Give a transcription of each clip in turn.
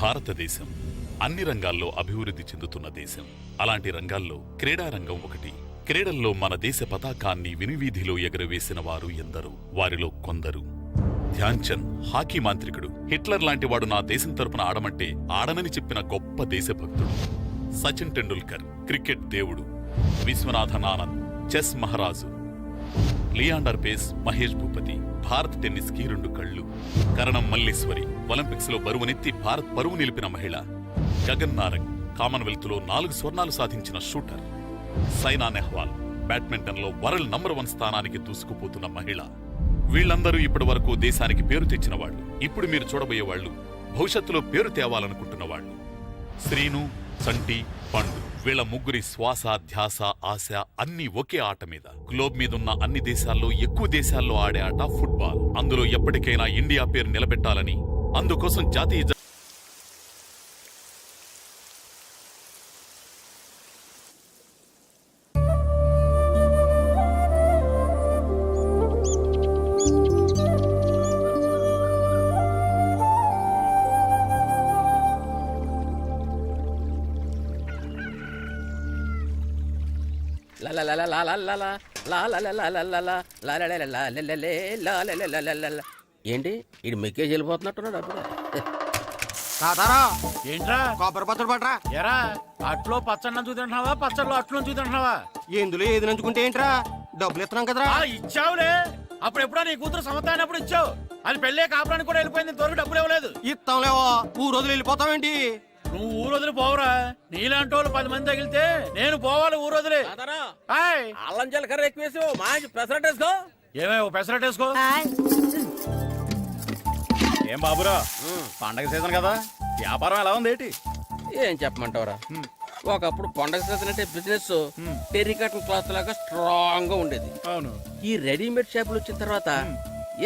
భారతదేశం అన్ని రంగాల్లో అభివృద్ధి చెందుతున్న దేశం. అలాంటి రంగాల్లో క్రీడా రంగం ఒకటి. క్రీడల్లో మన దేశ పతాకాన్ని వినువీధిలో ఎగురవేసిన వారు ఎందరో. వారిలో కొందరు ధ్యాన్ చంద్, హాకీ మాంత్రికుడు. హిట్లర్ లాంటి వాడు నా దేశం తరపున ఆడమంటే ఆడనని చెప్పిన గొప్ప దేశభక్తుడు. సచిన్ టెండూల్కర్, క్రికెట్ దేవుడు. విశ్వనాథన్ ఆనంద్, చెస్ మహారాజు. లియాండర్ పేస్, మహేష్ భూపతి. భారత్ టెన్నిస్ కి 2 కళ్ళు. కరణం మల్లేశ్వరి, ఒలింపిక్స్ లో బరువునెత్తి భారత్ పరువు నిలిపిన మహిళ. గగన్ నారంగ్, కామన్వెల్త్ లో 4 స్వర్ణాలు సాధించిన షూటర్. సైనా నెహ్వాల్, బ్యాడ్మింటన్ లో వరల్డ్ నంబర్ 1 స్థానానికి దూసుకుపోతున్న మహిళ. వీళ్లందరూ ఇప్పటి వరకు దేశానికి పేరు తెచ్చిన వాళ్ళు. ఇప్పుడు మీరు చూడబోయేవాళ్లు భవిష్యత్తులో పేరు తేవాలనుకుంటున్న వాళ్ళు. శ్రీను, చంటి, పండు. వీళ్ల ముగ్గురి శ్వాస, ధ్యాస, ఆశ అన్నీ ఒకే ఆట మీద. గ్లోబ్ మీదున్న అన్ని దేశాల్లో ఎక్కువ దేశాల్లో ఆడే ఆట ఫుట్బాల్. అందులో ఎప్పటికైనా ఇండియా పేరు నిలబెట్టాలని, అందుకోసం జాతీయ ఏంటి ఇడు మెక్కేజ్ వెళ్ళిపోతున్నట్టున్నాడు అప్పుడే. ఏంట్రా కొబ్బరి పచ్చడి పట్రా. ఎరా అట్లో పచ్చడి చూద్దాంటున్నావా, పచ్చడిలో అట్లు చూద్దాంటున్నావా? ఎందులో ఏది నంచుకుంటే ఏంట్రా, డబ్బులు ఇస్తున్నాం కదరా. ఇచ్చావులే, అప్పుడు ఎప్పుడో నీ కూతురు సమతాయినప్పుడు ఇచ్చావు. అది పెళ్ళే కాపురానికి కూడా వెళ్ళిపోయింది, ఇంతవరకు డబ్బులు ఇవ్వలేదు. ఇస్తాంలేవో, ఊరోజులు వెళ్ళిపోతావేంటి? నువ్వు ఊరొదిలి పోవురా. నీలాంటి వాళ్ళు 10 మంది తగిలితే నేను పోవాలి ఊరొదిలి. అల్లం జీలకర్ర ఎక్కువ వేసి మంచి పెసరట్ వేసుకో. ఏమే పెసరట్ వేసుకో. ఏం బాబురా, పండగ సీజన్ కదా, వ్యాపారం ఎలా ఉంది ఏంటి? ఏం చెప్పమంటావురా, ఒకప్పుడు పండగ సీజన్ అంటే బిజినెస్ టెర్రికాటన్ క్లాత్ లాగా స్ట్రాంగ్ గా ఉండేది. అవును. ఈ రెడీమేడ్ షాపులు వచ్చిన తర్వాత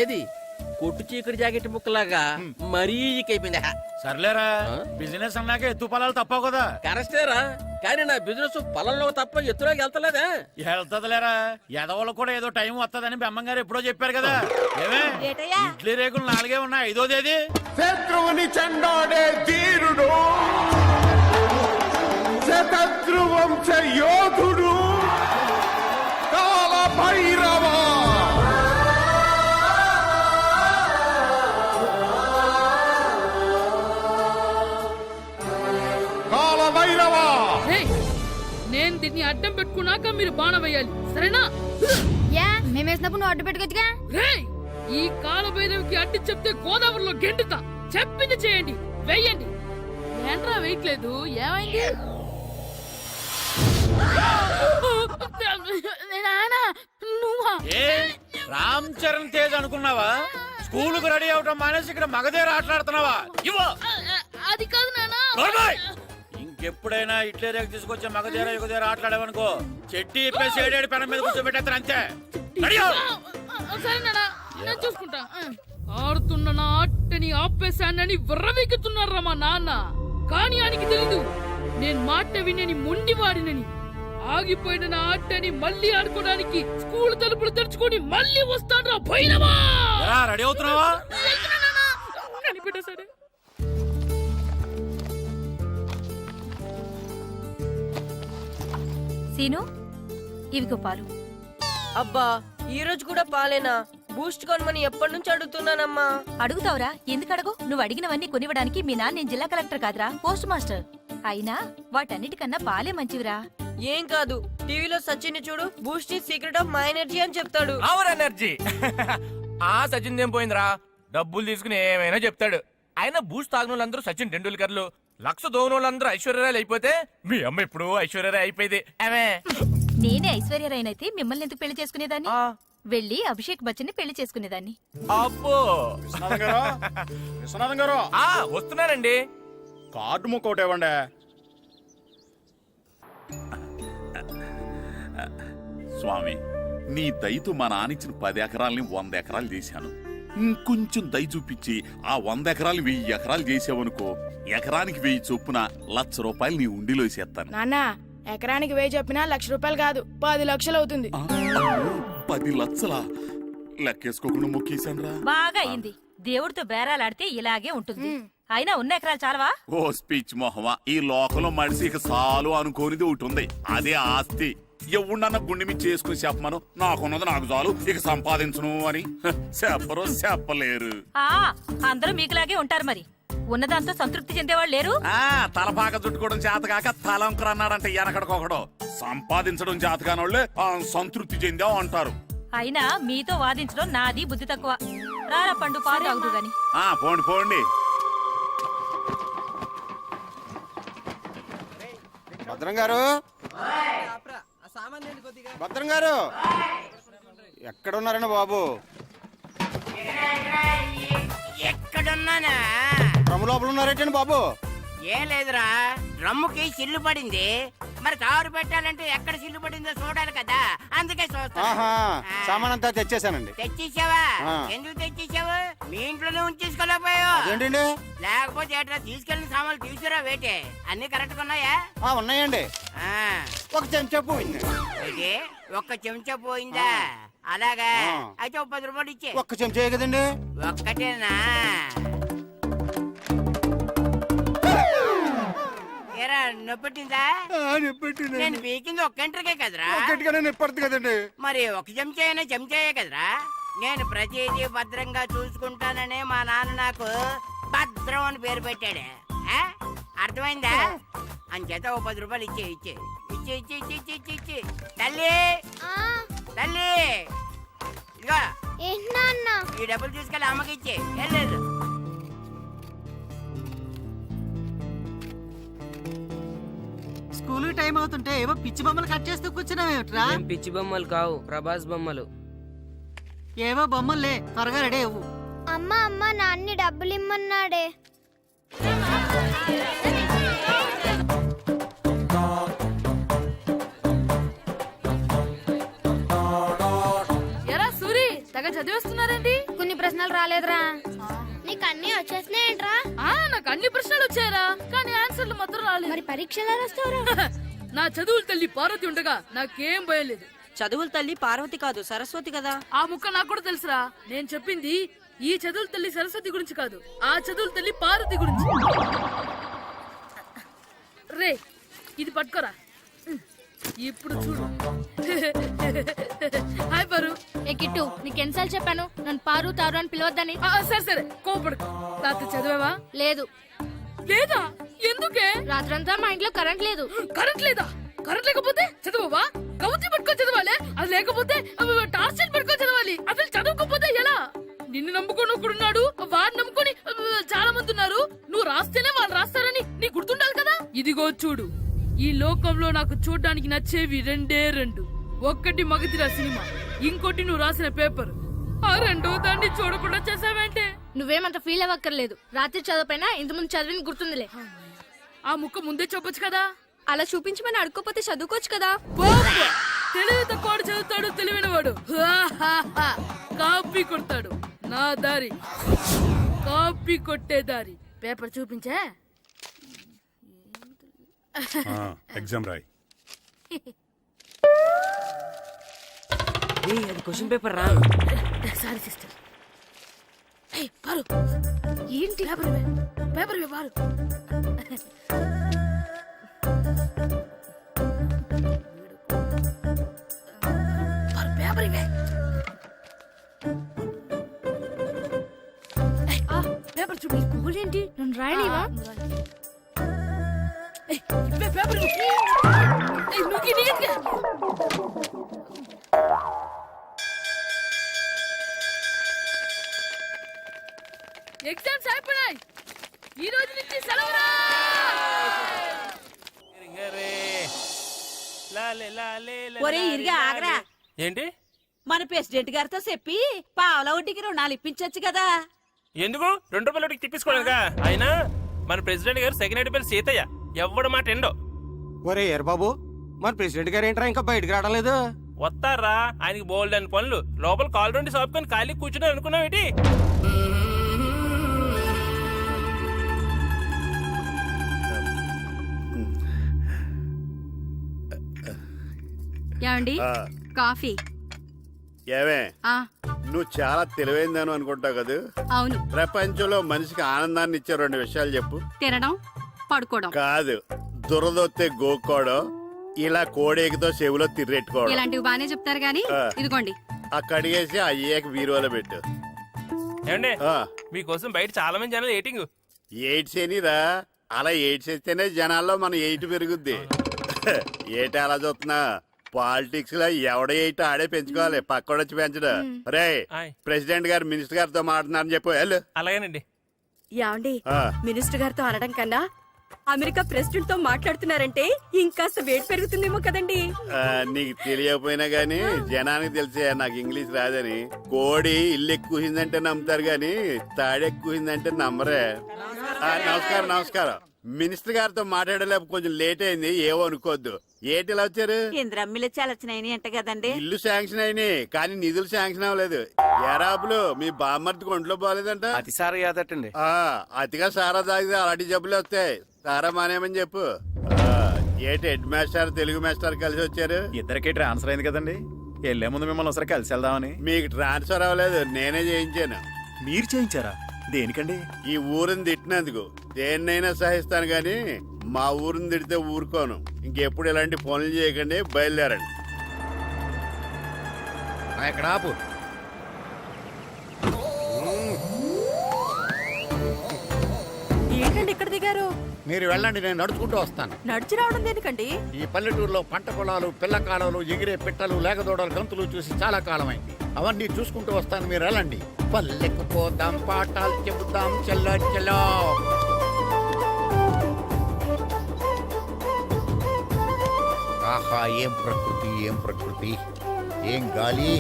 ఏది కొట్టు చీకటి జాకెట్ ముక్కలాగా మరీ అయిపోయింది. సర్లేరా, బిజినెస్ అన్నాక ఎత్తు పొలాలు తప్పవు కదా. కరెక్టేరా, కానీ నా బిజినెస్ పొలంలో తప్ప ఎత్తులోకి వెళ్తలేదా? వెళ్తదిలేరా, ఎదవలకు కూడా ఏదో టైం వస్తుందని బెమ్మంగారు ఎప్పుడో చెప్పారు కదా. ఏమే ఇడ్లీ రేకులు 4 ఉన్నాయి, 5వ తేదీ. శత్రువుని చెండాడే ధీరుడు, శతద్రు వంశ యోధుడు కాల భైరవ. నేను దీన్ని అడ్డం పెట్టుకున్నాక మీరు బాణం వేయాలి, సరేనా? మేమేసినప్పుడు నువ్వు అడ్డు పెట్టుకోవచ్చుగా. ఈ కాలభైరవికి అడ్డు చెప్తే గోదావరిలో గెంటుతా. చెప్పింది చేయండి, వెయ్యండి. ఏంట్రా వెయ్యట్లేదు, ఏమైంది? నువ్వా? రామ్ చరణ్ తేజ్ అనుకున్నావా? స్కూలుకు రెడీ అవటం మానేసి ఇక్కడ మగధేర ఆటలాడుతున్నావా? అది కాదు నానా. ఇంకెప్పుడైనా ఇట్లే రేపు తీసుకొచ్చే మగధేర యుగధేర ఆటలాడేవనుకో చెట్టి ఇప్పేసి 7 పెనం మీద కూర్చోబెట్టేస్తారు అంతే. సరే నానా, నేను చూసుకుంటా. ఆడుతున్న నా ఆటని ఆపేశానని విర్రవీగుతున్నారా మా నాన్న. కానీ ఆయనకి తెలీదు నేను మాట వినని మొండివాడినని. ఆగిపోయిన నా ఆటని మళ్ళీ ఆడుకోవడానికి స్కూల్ తలుపులు తెరుచుకొని మళ్ళీ వస్తాను రా భైరవా. రెడీ అవుతున్నావా? కనిపెట్టా సరే. సీను, ఇవిగో పాలు. అబ్బా, ఈ రోజు కూడా పాలేనా? బూస్ట్ కొనమని ఎప్పటి నుంచి అడుగుతున్నానమ్మా. అడుగుతావురా, ఎందుకు అడగు? నువ్వు అడిగినవన్నీ కొనివ్వడానికి మీ నాన్న నేను జిల్లా కలెక్టర్ కాదురా, పోస్ట్ మాస్టర్. అయినా వాటన్నిటికన్నా పాలే మంచివిరా. ఏం కాదు, టీవీలో సచిన్ చూడు, Boost is secret of my energy అని చెప్తాడు. Our energy. ఆ సచిన్ ఏం పోయిందిరా, డబ్బులు తీసుకుని ఏమైనా చెప్తాడు. ఆయన బూస్ట్ తాగిన వాళ్ళందరూ సచిన్ టెండూల్కర్లు, లక్ష దోని వాళ్ళందరూ ఐశ్వర్యరాయలు అయిపోతే మీ అమ్మ ఇప్పుడు ఐశ్వర్యరాయ్ అయిపోయింది. నేనే ఐశ్వర్యరాయనైతే మిమ్మల్ని ఎందుకు పెళ్లి చేసుకునేదాన్ని? వెళ్ళి అభిషేక్ బచ్చన్ ని పెళ్లి చేసుకునేదాన్ని. అబ్బో, విశ్వనాథం గారు వస్తున్నానండి. కార్డు ముక్క ఒకటి ఇవ్వండి. స్వామి, నీ దయతో మా నానిచ్చిన 10 ఎకరాల్ని 100 ఎకరాలు చేశాను. ఇంకొంచెం దయ చూపించి ఆ 100 ఎకరాలు 1000 ఎకరాలు చేసావనుకో, ఎకరానికి 1000 చొప్పున 1,00,000 రూపాయలు నీ ఉండిలో వేసేస్తాను. నాన్నా, ఎకరానికి 1000 చెప్పినా 1,00,000 రూపాయలు కాదు 10 లక్షలు అవుతుంది. 10 లక్షలా లెక్కేసుకోకుండా మొక్కేశాన్రా. బాగా అయింది. దేవుడితో బేరాలాడితే ఇలాగే ఉంటుంది. అయినా ఉన్న ఎకరాలు చాలవా? ఓ స్పీచ్ మొహమా, ఈ లోకంలో మనిషి ఇక సాలు అనుకోనిది ఒకటి ఉంది, అదే ఆస్తి. ఎవడన్నా గుండె మీద చేసుకుని చెప్పమను, నాకున్నది నాకు చాలు, ఇక సంపాదించను అని చెప్పరు, చెప్పలేరు. అందరూ మీకులాగే ఉంటారు మరి. ఉన్నదాంతో సంతృప్తి చెందేవాళ్ళు లేరు. తలపాక చుట్టుకోవడం చేతకాక తలంకరు అన్నాడంటే వెనకడికొకడు. సంపాదించడం చేతకానోళ్ళే సంతృప్తి చెందావు అంటారు. అయినా మీతో వాదించడం నాది బుద్ధి తక్కువ. రారా పండు, పాలు తాగుదు గాని. పోండి పోండి. భద్రం గారు, భద్రం గారు ఎక్కడున్నారండి బాబు? ఎక్కడున్నానా? డ్రమ్ లోపల ఉన్నారేటండి బాబు? ఏం లేదురా, డ్రమ్ముకి సిల్లు పడింది. మరి కారు పెట్టాలంటే ఎక్కడ సిల్లు పడిందో చూడాలి కదా, అందుకే చూస్తా. సామాన్ అంతా తెచ్చేసానండి. తెచ్చేసావా? ఎందుకు తెచ్చేసావు? మీ ఇంట్లోనే ఉంచేసుకోలేకపోయావు. ఏంటండి? లేకపోతే ఎట్లా తీసుకెళ్లిన సామాన్లు తీసుకురా వేటే. అన్ని కరెక్ట్ ఉన్నాయా? ఉన్నాయండి. ఒక చెంచా పోయింది. అయితే ఒక్క చెంచా పోయిందా? అలాగా, అయితే 10 రూపాయలు ఇచ్చే. ఒక్క చెంచా కదండి? ఒక్కటేనా? ఏరా, నొప్పెట్టిందా? నేను పీకింది ఒక్క గంటకే కదరా? నొప్పడుతుంది కదండి. మరి ఒక చెంచా అయినా చెంచాయే కదరా? నేను ప్రతిదీ భద్రంగా చూసుకుంటాననే మా నాన్న నాకు భద్రం అని పేరు పెట్టాడు. అర్థమైందా? అంచేత 10 రూపాయలు ఇచ్చే ఇచ్చే ఇచ్చే ఇచ్చే ఇచ్చే ఇచ్చే ఇచ్చే ఇచ్చే. తల్లి తల్లి, ఇదిగో ఈ డబ్బులు తీసుకెళ్ళి అమ్మకి ఇచ్చే. వెళ్ళలేదు. స్కూల్ టైం అవుతుంటే ఏవో పిచ్చి బొమ్మలు కట్ చేస్తూ కూర్చున్నావేమిట్రా? పిచ్చి బొమ్మలు కావు, ప్రభాస్ బొమ్మలు. ఏవో బొమ్మలే, త్వరగా రెడీ అవ్వు. అమ్మ నాన్ని డబ్బులు ఇమ్మన్నాడే. ఎరా సూరి, తెగ చదివేస్తున్నారండి. కొన్ని ప్రశ్నలు రాలేదురా. నీకు అన్ని వచ్చేసినాయంట్రా? నాకు అన్ని ప్రశ్నలు వచ్చాయరా, కానీ ఆన్సర్లు మాత్రం రాలేదు. మరి పరీక్షలు రాస్తావురా? నా చదువుల తల్లి పార్వతి ఉండగా నాకేం భయం లేదు. చదువుల తల్లి పార్వతి కాదు, సరస్వతి కదా. ఆ ముక్క నాకు కూడా తెలుసురా. నేను చెప్పింది ఈ చదువుల తల్లి సరస్వతి గురించి కాదు, ఆ చదువుల తల్లి పార్వతి గురించి. రే, ఇది పట్టుకోరా. ఇప్పుడు చూడు. హాయ్ పారు. ఏ కిట్టు, నీకెన్నిసార్లు చెప్పాను నన్ను పారు తారు అని పిలవద్దని? సరే సరే, కోపడుకో. రాత్రి చదివావా? లేదు. లేదా? ఎందుకే? రాత్రంతా మా ఇంట్లో కరెంట్ లేదు. కరెంట్ లేదా? కరెంట్ లేకపోతే చదవవా? కవచి పట్టుకొని చదవాలి. అది లేకపోతే టార్చ్ లైట్ పట్టుకొని చదవాలి. అసలు చదవకపోతే ఎలా? నిన్ను నమ్ముకొని ఒకడున్నాడు, వాడిని నమ్ముకొని చాలా మంది ఉన్నారు. నువ్వు రాస్తేనే వాళ్ళు రాస్తారని నీకు గుర్తుండాలి కదా. ఇదిగో చూడు, ఈ లోకంలో నాకు చూడడానికి నచ్చేవి రెండే రెండు. ఒక్కటి మగధిరా సినిమా, ఇంకోటి నువ్వు రాసిన పేపర్. ఆ రెండో దాన్ని చూడకుండా చేసావేంటే? నువ్వేమంత ఫీల్ అవ్వక్కర్లేదు. రాత్రి చదవపోయినా ఇంతకుముందు చదివిన గుర్తుందిలే. ఆ ముక్క ముందే చెప్పొచ్చు కదా. అలా చూపించమని అడుక్కోపోతే చదువుకోవచ్చు కదా. తెలివి తక్కువ చదువుతాడు, తెలివైన వాడు కాపీ కొడతాడు. నా దారి కాపీ కొట్టే దారి. పేపర్ చూపించే. ఎగ్జామ్ రాయ్. అది క్వశ్చన్ పేపర్ రా. Sorry sister. పారు, ఏంటి పేపర్ పారు. పేపర్ ఇవే. పేపర్ చూడు. గూగుల్ ఏంటి? నన్ను రాయనివా? పేపర్ ఎగ్జామ్స్ అయిపోయాయి. ఈ రోజు నుంచి సెలవురా. ఒరే ఇరిగా ఆగరా. ఏంటి? మన ప్రెసిడెంట్ గారితో చెప్పి పావుల వడ్డీకి రుణాలు ఇప్పించొచ్చు కదా. ఎందుకు? 2 రూపాయలు ఒకటి తిప్పించుకోలేదుగా. అయినా మన ప్రెసిడెంట్ గారు సెకండ్ హెడ్ పేరు సీతయ్య. ఎవ్వడు మాట ఎండో. ఒరే ఏర్ బాబు, మన ప్రెసిడెంట్ గారు ఏంట్రా ఇంకా బయటకు రావడం లేదు? వస్తారా, ఆయనకి బోల్డ్ అని పనులు. లోపల కాలు రెండు సాపుకొని ఖాళీ కూర్చుని అనుకున్నావు ఏంటి? ఏమండి ఆ, కాఫీ ఏమే ఆ నువ్వు చాలా తెలివైందని అనుకుంటావు కదా. అవును. ప్రపంచంలో మనిషికి ఆనందాన్ని ఇచ్చే 2 విషయాలు చెప్పు. తినడం, పడుకోవడం. కాదు, దురదొత్తే గోక్కోవడం, ఇలా కోడేకితో చెవిలో తిర్రెట్టుకోవడం. ఇలాంటివి బానే చెప్తారు గాని ఆ. ఇదిగోండి. ఆ కడిగేసి అయ్యేక బీరువాలో పెట్టు. ఏమండి ఆ, మీకోసం బయట చాలా మంది జనాలు ఎయిటింగ్. ఎయిడ్స్ ఏనిరా, అలా ఎయిడ్స్ వేస్తేనే జనాల్లో మన ఎయిట్ పెరుగుద్ది. ఏటి అలా చూస్తున్నా? పాలిటిక్స్ లో ఎవడ ఎయిట్ ఆడే పెంచుకోవాలి, పక్కడొచ్చి పెంచడు. రే, ఆయ్. ప్రెసిడెంట్ గారు మినిస్టర్ గారితో మాట్లాడుతున్నారని చెప్పు. వెళ్ళు. అలాగేనండి. యాండి ఆ, మినిస్టర్ గారితో అనడం కన్నా అమెరికా ప్రెసిడెంట్ తో మాట్లాడుతున్నారంటే ఇంకాస్త వేడి పెరుగుతుందేమో కదండి. ఆ, నీకు తెలియకపోయినా గానీ జనానికి తెలిసే నాకు ఇంగ్లీష్ రాదని. కోడి ఇల్లు ఎక్కువసిందంటే నమ్ముతారు గాని తాడెక్కువసిందంటే నమ్మరే. ఆ, నమస్కారం నమస్కారం. మినిస్టర్ గారితో మాట్లాడలేక కొంచెం లేట్ అయింది, ఏవో అనుకోవద్దు. ఏటి ఇలా వచ్చారు? ఇంద్రమ్మిలు చాలా వచ్చినాయని అంట కదండి. ఇల్లు శాంక్షన్ అయినాయి కానీ నిధులు శాంక్షన్ అవ్వలేదు. ఎరాబులు మీ బామ్మర్తికి ఒంట్లో పోలేదంట. అతిసారి యాదటండి. ఆ, అతిగా సారా తాగితే అలాంటి జబ్బులు వస్తాయి. సారా మానేమని చెప్పు. ఆ, ఏటి హెడ్ మాస్టర్ తెలుగు మాస్టర్ కలిసి వచ్చారు? ఇద్దరికి ట్రాన్స్ఫర్ అయింది కదండి, వెళ్లే ముందు మిమ్మల్ని ఒకసారి కలిసి వెళ్దామని. మీకు ట్రాన్స్ఫర్ అవ్వలేదు, నేనే చేయించాను. మీరు చేయించారా? దేనికండి? ఈ ఊరిని తిట్టినందుకు దేన్నైనా సహిస్తాను గాని మా ఊరిని తిడితే ఊరుకోను. ఇంకెప్పుడు ఇలాంటి పనులు చేయకండి, బయలుదేరండి. ఇక్కడ ఆపు. ఏంటండి ఇక్కడ దిగారు? మీరు వెళ్ళండి, నేను నడుచుకుంటూ వస్తాను. నడిచి రావడం దేనికండి? ఈ పల్లెటూరులో పంట పొలాలు, పిల్ల కాలువలు, ఎగిరే పిట్టలు, లేగదోడలు, గంతులు చూసి చాలా కాలమైంది. అవన్నీ చూసుకుంటూ వస్తాను, మీరు వెళ్ళండి. పల్లెకు పోదాం, పాఠాలు చెబుతాం, చెల్లో చెల్లో. ఆహా, ఏం ప్రకృతి, ఏం ప్రకృతి, ఏం గాలి.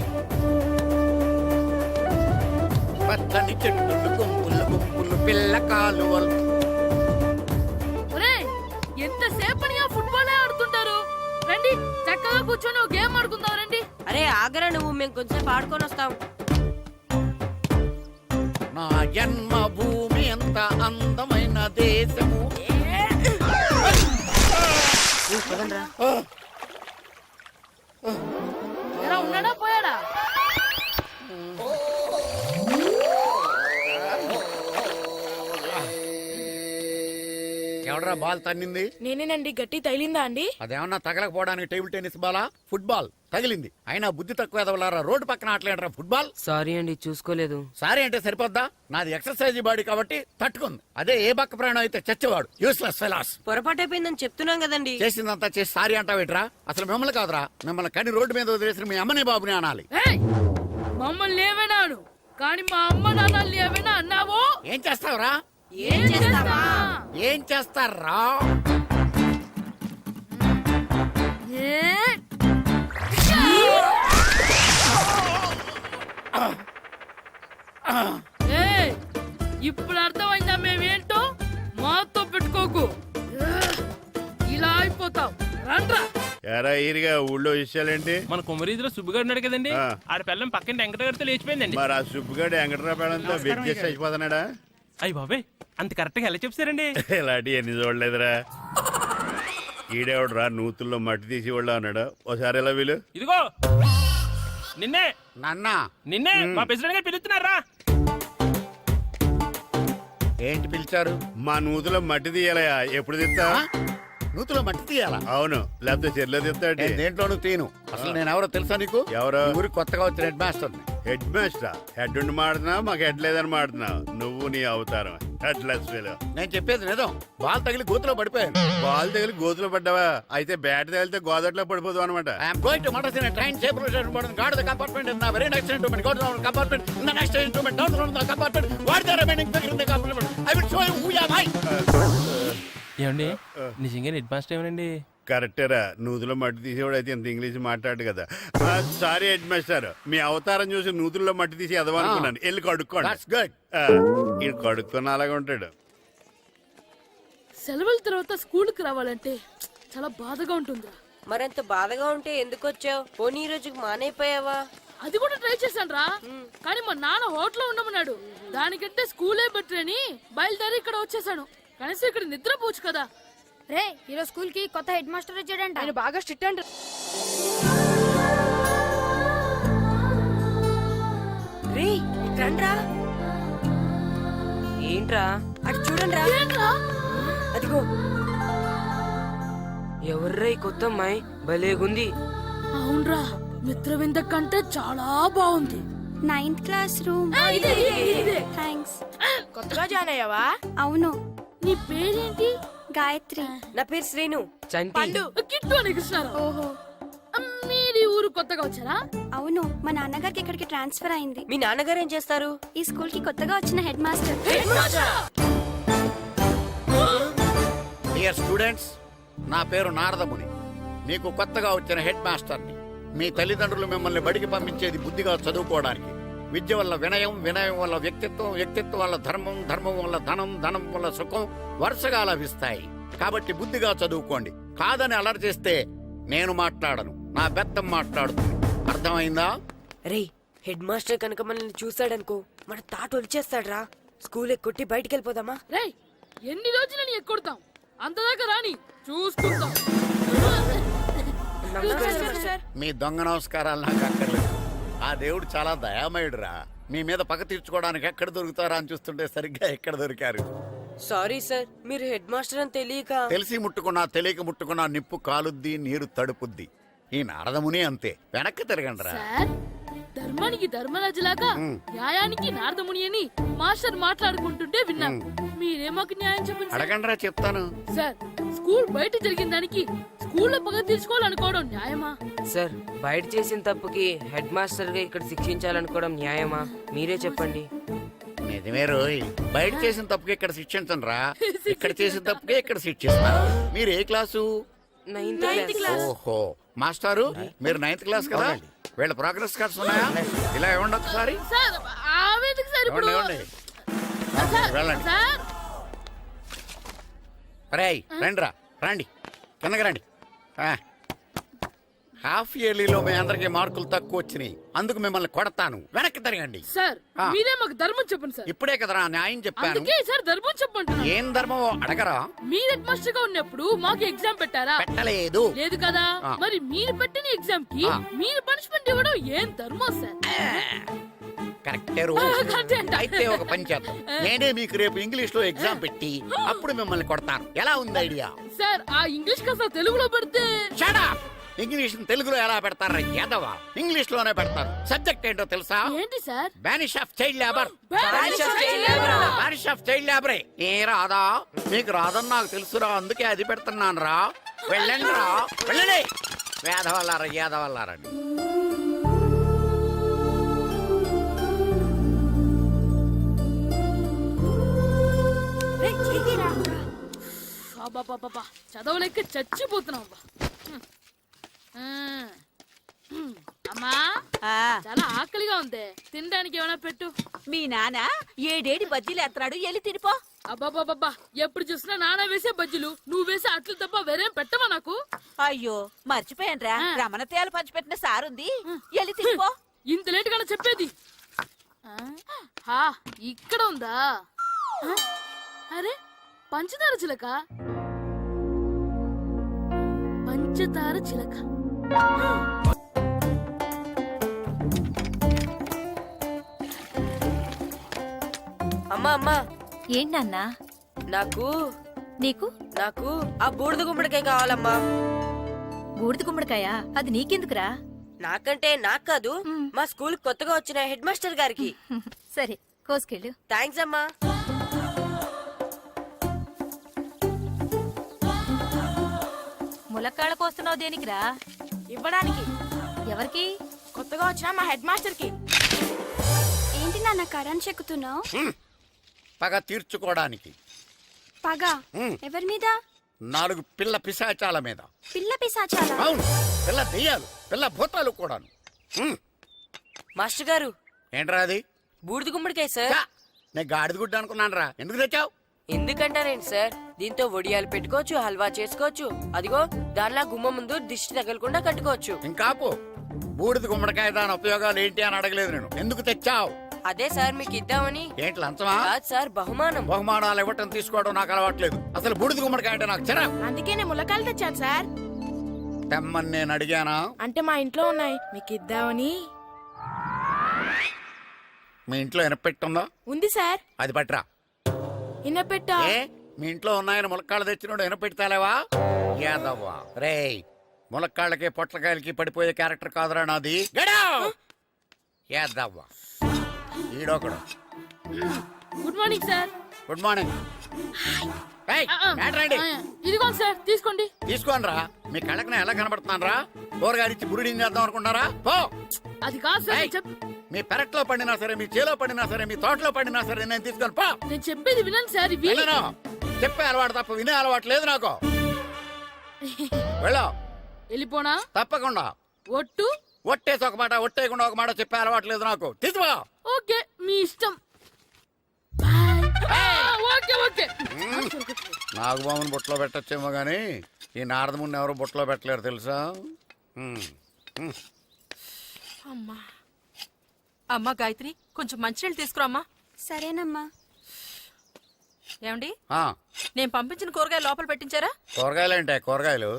పచ్చని చెట్టులు, గుంపులు గుంపులు, పిల్ల కాలువలు. ఒరేయ్, ఎంతసేపనిగా ఫుట్బాల్ ఆడుతుంటారు. రండి చక్కగా కూర్చొని ఒక గేమ్ ఆడుకుందాం రండి. అరే ఆగరా నువ్వు, మేము కొంచెం ఆడుకొని వస్తాం. నా జన్మ భూమి ఎంత అందమైన దేశము. ఎలా ఉన్నాడా పోయాడా? ఎవడరా బాల్ తన్నింది? నేనేనండి. గట్టి తగిలిందా అండి? అదేమన్నా తగలకపోవడానికి టేబుల్ టెన్నిస్ బాలా, ఫుట్బాల్ తగిలింది. అయినా బుద్ధి తక్కువ ఎదవలారా, రోడ్డు పక్కన ఆటలేడరా ఫుట్బాల్. సారీ అండి, చూసుకోలేదు. సారీ అంటే సరిపోద్దా? నాది ఎక్సర్సైజ్ బాడీ కాబట్టి తట్టుకుంది. అదే ఏ బక్క ప్రాణం అయితే చచ్చేవాడు. Useless fellas. పొరపాటు అయిపోయిందని చెప్తున్నాం కదండి. చేసిందంతా చేసి సారీ అంటావేట్రా? అసలు మిమ్మల్ని కాదురా, మిమ్మల్ని కని రోడ్డు మీద వదిలేసిన మీ అమ్మని బాబుని అనాలి. ఏయ్, మమ్మల్ని ఏమైనాను కానీ మా అమ్మ నాన్నల్ని ఏమైనా అన్నావో ఏం చేస్తావురా? ఏం చేస్తావా? ఏం చేస్తారా? ఏ? ఏయ్, ఇప్పుడు అర్థమైందా మేమేంటో? మాతో పెట్టుకోకు, ఇలా అయిపోతావు. రండ్రా. ఎరా ఈరిగా ఊళ్ళో విషయాలేంటి? మన కుమరీధిలో సుబ్బుగాడు ఉన్నాడు కదండి, ఆ. ఆడ పిల్లం పక్కన వెంకటగారితో లేచిపోయిందండి. మరి ఆ సుబ్బుగాడు వెంకటరాపేడంతో వెజ్జెస్ అయిపోతున్నాడా? అయ్యి బాబాయ్, అంత కరెక్ట్ గా ఎలా చెప్తారండి? ఇలాంటి ఎన్ని చూడలేదురా. ఈడేవడరా నూతుల్లో మట్టి తీసి వాళ్ళు అన్నాడు. ఓసారి ఎలా వీలు? ఇదిగో నిన్నే నాన్న నిన్నే మా ప్రెసిడెంట్ గారు పిలుస్తున్నారా? ఏంటి పిలిచారు? మా నూతులో మట్టి తీయాలయా, ఎప్పుడు తీస్తా? నూతులో మట్టి తీయాలా? అవును, లేకపోతే చెర్లో తీస్తాడు. నేను దేంట్లోనూ తీను. అసలు నేను ఎవరో తెలుసా నీకు? ఎవరు? ఈ ఊరికి కొత్తగా వచ్చిన head master. Head master? Head ఉండి మాడుతున్నావు, మాకు హెడ్ లేదని మాడుతున్నావు. నువ్వు నీ అవతారం హెడ్ లెస్ ఫెలో. నేను చెప్పేది నిజం. బాల్ తగిలి గోతులో పడిపోయాను. బాల్ తగిలి గోతులో పడ్డావా? అయితే బ్యాట్ తగిలితే గోదట్లో పడిపోదు అనమాట. I'm going to motor in train safe route board guard the compartment in the very next instrument go to the compartment in the next instrument down to the compartment what the remaining thing in the compartment I will show you who you are I. ఏమండి నిజంగా head master ఏమనండి? కరెక్టేరా, నూతులో మట్టి తీసేవాడు అయితే ఇంత English మాట్లాడు కదా. Sorry head master, మీ అవతారం చూసి నూతుల్లో మట్టి తీసి ఎదవనుకున్నాను. వెళ్ళి కడుక్కోండి. That's good. ఇది కడుక్కున్న అలాగే ఉంటాడు. సెలవుల తర్వాత స్కూల్కి రావాలంటే చాలా బాధగా ఉంటుందిరా. మరంత బాధగా ఉంటే ఎందుకు వచ్చావు? పోనీ ఈ రోజుకి మానైపోయావా? అది కూడా ట్రై చేశాను రా, కానీ మా నాన్న హోటల్లో ఉండమన్నాడు. దానికంటే స్కూలే బెటర్ అని బయలుదేరి ఇక్కడ వచ్చేసాను. కనీసం ఇక్కడ నిద్రపోవచ్చు కదా. రే, ఈరోజు స్కూల్ కి కొత్త హెడ్ మాస్టర్ వచ్చాడంట. ఆయన బాగా స్ట్రిక్ట్ అంట. రే రండ్రా. ఏంట్రా అటు చూడండిరా. అదిగో ఎవర్రా ఈ కొత్త అమ్మాయి, భలేగుంది. అవునరా, మిత్రవింద కంటే చాలా బాగుంది. 9th class room. థ్యాంక్స్. కొత్తగా జాయిన్ అయ్యావా? అవును. నీ పేరేంటి? గాయత్రి. నా పేరు శ్రీను. చంటి. కిట్టు అని కృష్ణారావు. ఓహో. మీరు ఈ ఊరు కొత్తగా వచ్చారా? అవును, మా నాన్నగారికి ఇక్కడికి ట్రాన్స్ఫర్ అయింది. మీ నాన్నగారు ఏం చేస్తారు? ఈ స్కూల్ కి కొత్తగా వచ్చిన హెడ్ మాస్టర్. డియర్ స్టూడెంట్స్, నా పేరు నారదముని. మీకు కొత్తగా వచ్చిన హెడ్ మాస్టర్ని. మీ తల్లిదండ్రులు మిమ్మల్ని బడికి పంపించేది బుద్ధిగా చదువుకోవడానికి. విద్య వల్ల వినయం, వినయం వల్ల వ్యక్తిత్వం, వ్యక్తిత్వం వల్ల ధర్మం, ధర్మం వల్ల ధనం, ధనం వల్ల సుఖం వరుసగా లభిస్తాయి. కాబట్టి బుద్ధిగా చదువుకోండి. కాదని అలర్ చేస్తే నేను మాట్లాడను, నా బెత్తం మాట్లాడుతుంది. అర్థమైందా? రే, హెడ్ మాస్టర్ కనుక మనల్ని చూసాడనుకో మన తాట వచ్చేస్తాడ్రా. స్కూల్ ఎక్కొట్టి బయటికి వెళ్ళిపోదామా? రేయ్, ఎన్ని రోజులని ఎక్కొడతాం? అంతదాకా రాని చూసుకుంటాం. మీ దొంగ నమస్కారాలు నాకు అక్కర్లేదు. ఆ దేవుడు చాలా దయామయుడురా. మీ మీద పగ తీర్చుకోవడానికి ఎక్కడ దొరుకుతారా అని చూస్తుంటే సరిగ్గా ఎక్కడ దొరికారు. సారీ సార్, మీరు హెడ్ మాస్టర్ అని తెలియక. తెలిసి ముట్టుకున్నా తెలియక ముట్టుకున్నా నిప్పు కాలుద్ది, నీరు తడుపుద్ది. ఈ నారదముని అంతే. వెనక్కి తిరగండిరా. సార్, ధర్మానికి ధర్మరాజులాగా న్యాయానికి నారదముని అని మాస్టర్ మాట్లాడుకుంటుంటే విన్నాం. మీరే మాకు న్యాయం చెప్పండి సార్. అడగండిరా, చెప్తాను. సార్, స్కూల్ బయట జరిగిన దానికి స్కూల్లో పగ తీర్చుకోవాలనుకోవడం న్యాయమా? సార్, బయట చేసిన తప్పుకి హెడ్ మాస్టర్ గా ఇక్కడ శిక్షించాలనుకోవడం న్యాయమా? మీరే చెప్పండి. నిజమే రోయ్, బయట చేసిన తప్పుకి ఇక్కడ శిక్షించను రా. ఇక్కడ చేసిన తప్పుకే ఇక్కడ శిక్షిస్తాను. మీరు ఏ క్లాసు? 9th class. ఓహో, మాస్టారు మీరు 9th క్లాస్ కదా? వీళ్ళ ప్రోగ్రెస్ కార్డ్స్ ఉన్నాయా? ఇలా ఇవ్వండి ఒకసారి. సార్, ఆవేదకు సార్ ఇప్పుడు. ఇవ్వండి. వెళ్ళండి. సార్, రేయ్ రండిరా, రండి కిందకి రండి. హాఫ్ ఇయర్లీలో మీ అందరికి మార్కులు తక్కువ వచ్చినాయి, అందుకు మిమ్మల్ని కొడతాను. వెనక్కి తిరగండి. సార్, మీరే మాకు ధర్మం చెప్పండి సార్. ఇప్పుడే కదరా న్యాయం చెప్పాను. అందుకే సార్ ధర్మం చెప్పంటున్నా. ఏం ధర్మమో అడగరా? మీరు హెడ్ మాస్టర్ గా ఉన్నప్పుడు మాకు ఎగ్జామ్ పెట్టారా? పెట్టలేదు. లేదు కదా. మరి మీరు పెట్టిన ఎగ్జామ్ కి మీరు పనిష్మెంట్ ఇవ్వడం ఏం ధర్మం సార్? కరెక్టే రో. అయితే ఒక పని చేద్దాం, నేనే మీకు రేపు ఇంగ్లీష్ లో ఎగ్జామ్ పెట్టి అప్పుడు మిమ్మల్ని కొడతాను. ఎలా ఉంది ఐడియా? సార్, ఆ ఇంగ్లీష్ కాస్త తెలుగులో పెడితే. Shut up! ఇంగ్లీష్ తెలుగులో ఎలా పెడతారా యాదవా? ఇంగ్లీష్ లోనే పెడతారు. సబ్జెక్ట్ ఏంటో తెలుసా? ఏంటి sir? Banish of child labour. Banish of child labor. Banish of child లేబరే. ఏ రాదా? మీకు రాదని నాకు తెలుసురా, అందుకే అది పెడుతున్నాను రా. వెళ్ళండి రా, వెళ్ళండి. వేదవల్లారా, యాదవల్లారండి. అబ్బా, చదవలేక చచ్చిపోతున్నాం. అమ్మా, చాలా ఆకలిగా ఉంది, తినడానికి ఏమైనా పెట్టు. మీ నాన్న ఏడేడి బజ్జీలు ఎత్తాడు, ఎల్లి తినిపో. అబ్బాబాబా, ఎప్పుడు చూసినా నాన్న వేసే బజ్జీలు, నువ్వు వేసే అట్లు తప్ప వేరేం పెట్టవా నాకు? అయ్యో మర్చిపోయానురా, రమణ తేలు పంచిపెట్టిన సారుంది, ఎల్లి తినిపో. ఇంత లేట్ గా చెప్పేది. ఇక్కడ ఉందా? అరే, పంచదార చిలక. పంచదార చిలక. అమ్మా అమ్మా, ఏంటన్నా? నాకు నీకు నాకు ఆ బూడిద గుమ్మడికాయ కావాలమ్మా. బూడిద గుమ్మడికాయ? అది నీకెందుకురా? నాకంటే నాకు కాదు, మా స్కూల్ కొత్తగా వచ్చిన హెడ్ మాస్టర్ గారికి. సరే, కోసుకెళ్ళు. థ్యాంక్స్ అమ్మా. ములక్కాళ్ళ కోస్తున్నావు దేనికిరా? ఇవ్వడానికి. ఎవరికి? కొత్తగా వచ్చిన మా హెడ్ మాస్టర్ కి. ఏంటి నాన్న కరెంట్ చెక్కుతున్నావు? పగ తీర్చుకోవడానికి. పగ? ఎవరి మీద? 4 పిల్ల పిశాచాల మీద. పిల్ల పిశాచాలా? అవును, పిల్ల దెయ్యాలు, పిల్ల భూతాలు కూడాను. మాస్టర్ గారు, ఏంట్రా అది? బూడిద గుమ్మడికాయ సార్. నేను గాడిద గుడ్డ అనుకున్నాను రా. ఎందుకు తెచ్చావు? ఎందుకంటారేంటి సార్, దీంతో వడియాలు పెట్టుకోవచ్చు, హల్వా చేసుకోవచ్చు. అదిగో దానిలా గుమ్మ ముందు దిష్టి తగలకుండా కట్టుకోవచ్చు. ఇంకాపు, బూడిద గుమ్మడికాయ దాని ఉపయోగాలు ఏంటి అని అడగలేదు నేను. ఎందుకు తెచ్చావు? అదే సార్ మీకు ఇద్దామని. ఏంటి లంచమా? కాదు సార్, బహుమానం. బహుమానాలు ఇవ్వటం తీసుకోవడం నాకు అలవాట్లేదు. అసలు బూడిద గుమ్మడికాయ అంటే నాకు చిరా. అందుకే నేను ములకాయలు తెచ్చాను సార్. తెమ్మని నేను అడిగానా? అంటే మా ఇంట్లో ఉన్నాయి మీకు ఇద్దామని. మీ ఇంట్లో ఎనపెట్టుందా? ఉంది సార్. అది పట్రా. ఇన్నపెట్టా? ఏ మీ ఇంట్లో ఉన్నాయని ములక్కాళ్ళు తెచ్చినోడు ఎనపెట్టాలేవా? యాదవ్వా రేయ్, ములక్కాళ్ళకి పొట్లకాయలకి పడిపోయే క్యారెక్టర్ కాదురా నాది. యాదవ్వా ఈడొకడు. Good morning sir. Good morning. ఇదిగోండి సార్, తీసుకోండి. తీసుకోనరా, మీ కళ్ళకి నేను ఎలా కనబడుతున్నాను రా? కూరగాయలిచ్చి బురుడి చేద్దాం అనుకుంటారా? పో. అది కాదు సార్, ఏయ్, మీ పెరట్లో పండినా సరే, మీ చేలో పండినా సరే, మీ తోటలో పండినా సరే నేను తీసుకొని పో. నేను చెప్పేది వినండి సార్. ఇవి వెళ్ళను. చెప్పే అలవాటు తప్ప వినే అలవాటు లేదు నాకు. వెళ్ళా. వెళ్ళిపోనా? తప్పకుండా. ఒట్టు? ఒట్టేసి ఒక మాట, ఒట్టేయకుండా ఒక మాట చెప్పే అలవాటు లేదు నాకు. తీసుకో. ఓకే, మీ ఇష్టం. Okay okay. నాగబాబుని బుట్టలో పెట్టచ్చేమో గానీ ఈ నారదముని ఎవరు బుట్టలో పెట్టలేరు తెలుసా? అమ్మా గాయత్రి, కొంచెం మంచినీళ్ళు తీసుకురామ్మా. సరేనమ్మా. ఏమండి, ఆ, నేను పంపించిన కూరగాయలు లోపల పెట్టించారా? కూరగాయలు ఏంటే కూరగాయలు?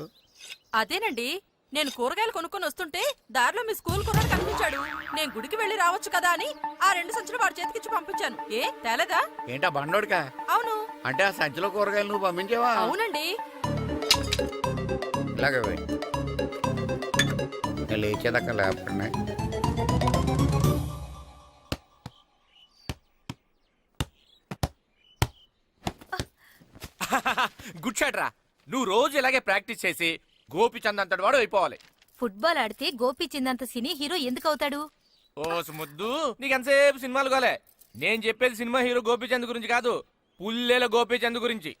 అదేనండి, నేను కూరగాయలు కొనుక్కొని వస్తుంటే దారిలో మీ స్కూల్ కుర్రాడు కనిపించాడు. నేను గుడికి వెళ్లి రావచ్చు కదా అని ఆ 2 సంచులు వాడి చేతికిచ్చి పంపించాను. ఏ తేలేదా? ఏంటా బండోడికా? అవును. అంటే ఆ సంచిలో కూరగాయలు నువ్వు పంపించావా? అవునండి. ఇలాగే పోయి లేచేదాకా లేపండి. గుడ్ షాట్ రా. నువ్వు రోజు ఇలాగే ప్రాక్టీస్ చేసి గోపిచంద్ అంతటి వాడు అయిపోవాలి. ఫుట్బాల్ ఆడితే గోపీచంద్ సినీ హీరో ఎందుకు అవుతాడు? ఓ ముద్దు, నీకెంతసేపు సినిమాలు కాలే. నేను చెప్పేది సినిమా హీరో గోపీచంద్ గురించి కాదు, పుల్లేల గోపీచంద్ గురించి.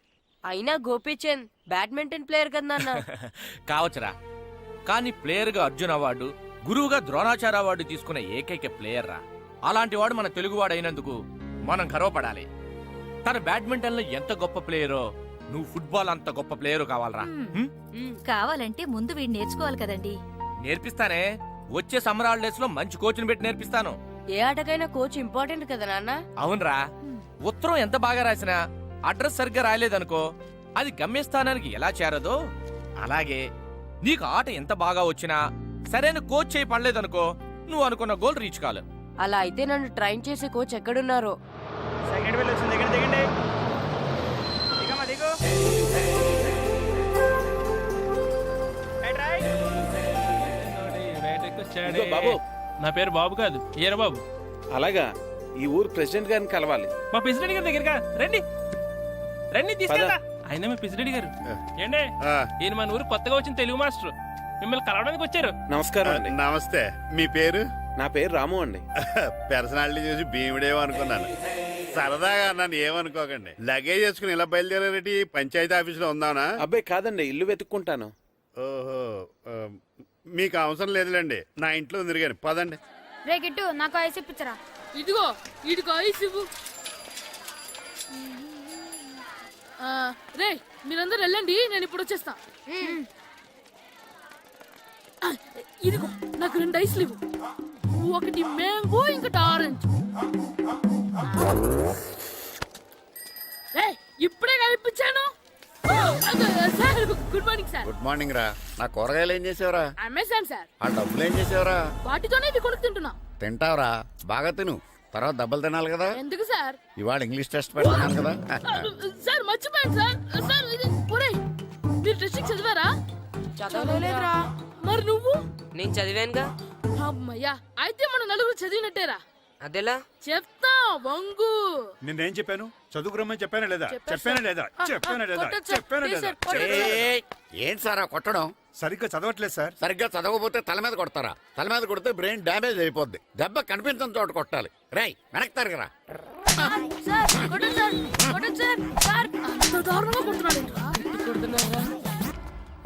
అయినా గోపీచంద్ బ్యాడ్మింటన్ ప్లేయర్ కదా నాన్న. కావచ్చురా, కానీ ప్లేయర్ గా అర్జున్ అవార్డు, గురువుగా ద్రోణాచార్య అవార్డు తీసుకున్న ఏకైక ప్లేయర్ రా. అలాంటి వాడు మన తెలుగువాడు అయినందుకు మనం గర్వపడాలి. తన బ్యాడ్మింటన్ లో ఎంత గొప్ప ప్లేయరో నువ్వు ఫుట్బాల్ అంత గొప్ప ప్లేయరు కావాలరా. కావాలంటే ముందు వీడు నేర్చుకోవాలి కదండి. నేర్పిస్తానే, వచ్చే సమ్మర్ హాలిడేస్ లో మంచి కోచ్ని పెట్టి నేర్పిస్తాను. ఏ ఆటకైనా కోచ్ ఇంపార్టెంట్ కదా నాన్న. అవునరా, ఉత్తరం ఎంత బాగా రాసినా అడ్రస్ సరిగ్గా రాయలేదనుకో అది గమ్యస్థానానికి ఎలా చేరదో అలాగే నీకు ఆట ఎంత బాగా వచ్చినా సరైన కోచ్ చేయి పడలేదనుకో నువ్వు అనుకున్న గోల్ రీచ్ కాదు. అలా అయితే నన్ను ట్రైన్ చేసే కోచ్ ఎక్కడున్నారో. బాబు, నా పేరు బాబు కాదు, ఏరా బాబు. అలాగా, ఈ ఊరు ప్రెసిడెంట్ గారిని కలవాలి. మా ప్రెసిడెంట్ గారి దగ్గరగా రండి. రండి తీసుకెళ్తా. ఆయన మీ ప్రెసిడెంట్ గారు ఏండే, ఈయన మన ఊరు కొత్తగా వచ్చిన తెలుగు మాస్టర్, మిమ్మల్ని కలవడానికి వచ్చారు. నమస్కారం అండి. నమస్తే. మీ పేరు? నా పేరు రాము అండి. పర్సనాలిటీ చూసి భీముడేమో అనుకున్నాను. సరదాగా నన్ను ఏమనుకోకండి. లగేజ్ చేసుకుని ఇలా బయలుదేరేటి పంచాయతీ ఆఫీసులో ఉందానా? అబ్బాయి కాదండి, ఇల్లు వెతుక్కుంటాను. ఓహో, మీకు అవసరం లేదులేండి, నా ఇంట్లో ఉంది కానీ పదండి. రే గిట్టు, నాకు ఐస్ ఇప్పించరా. ఇదిగో ఇదిగో ఐస్ ఇవ్వు. రే మీరందరూ వెళ్ళండి, నేను ఇప్పుడు వచ్చేస్తా. ఇదిగో నాకు 2 ఐస్లు ఇవ్వు. ఒకటి మ్యాంగో, ఇంకటి ఆరెంజ్. ఇప్పుడే కనిపించాను. Sir good morning sir. Good morning రా. నా కూరగాయలు ఏం చేసేవరా? Amazon sir. ఆ డబ్బులు ఏం చేసేవరా? వాటితోనే ఇవి కొనుక్కు తింటున్నా. తింటావరా, బాగా తిను, తర్వాత దెబ్బలు తినాలి కదా. ఎందుకు సార్? ఇవాళ ఇంగ్లీష్ టెస్ట్ పెడతాను కదా. సార్ మర్చిపోయాను సార్. సార్ ఇది ఒరేయ్, మీరు టెస్టింగ్ చదివారా? చదవలేదురా. మరి నువ్వు? నేను చదివానుగా. అమ్మయ్యా, అయితే మన నలుగురు చదివినట్టేరా. అదెలా? చెప్తా వంగు. నేనేం చెప్పాను? చదువుకురమ్మని చెప్పానా లేదా? చెప్పానా లేదా? చెప్పానా లేదా? కొట్టొచ్చు. చెప్పానా ప్లీజ్ లేదా? సార్, కొట్టొచ్చు. ఏంటి సార్ ఆ కొట్టడం? సరిగ్గా చదవట్లేదు సార్. సరిగ్గా చదవకపోతే తల మీద కొడతారా? తల మీద కొడితే బ్రెయిన్ డ్యామేజ్ అయిపోద్ది. దెబ్బ కనిపించిన చోట కొట్టాలి. రేయ్ వెనక్కి తరగరా. సార్ కొట్టండి సార్, కొట్టండి సార్. సార్ అంత దారుణంగా కొడుతున్నాడు.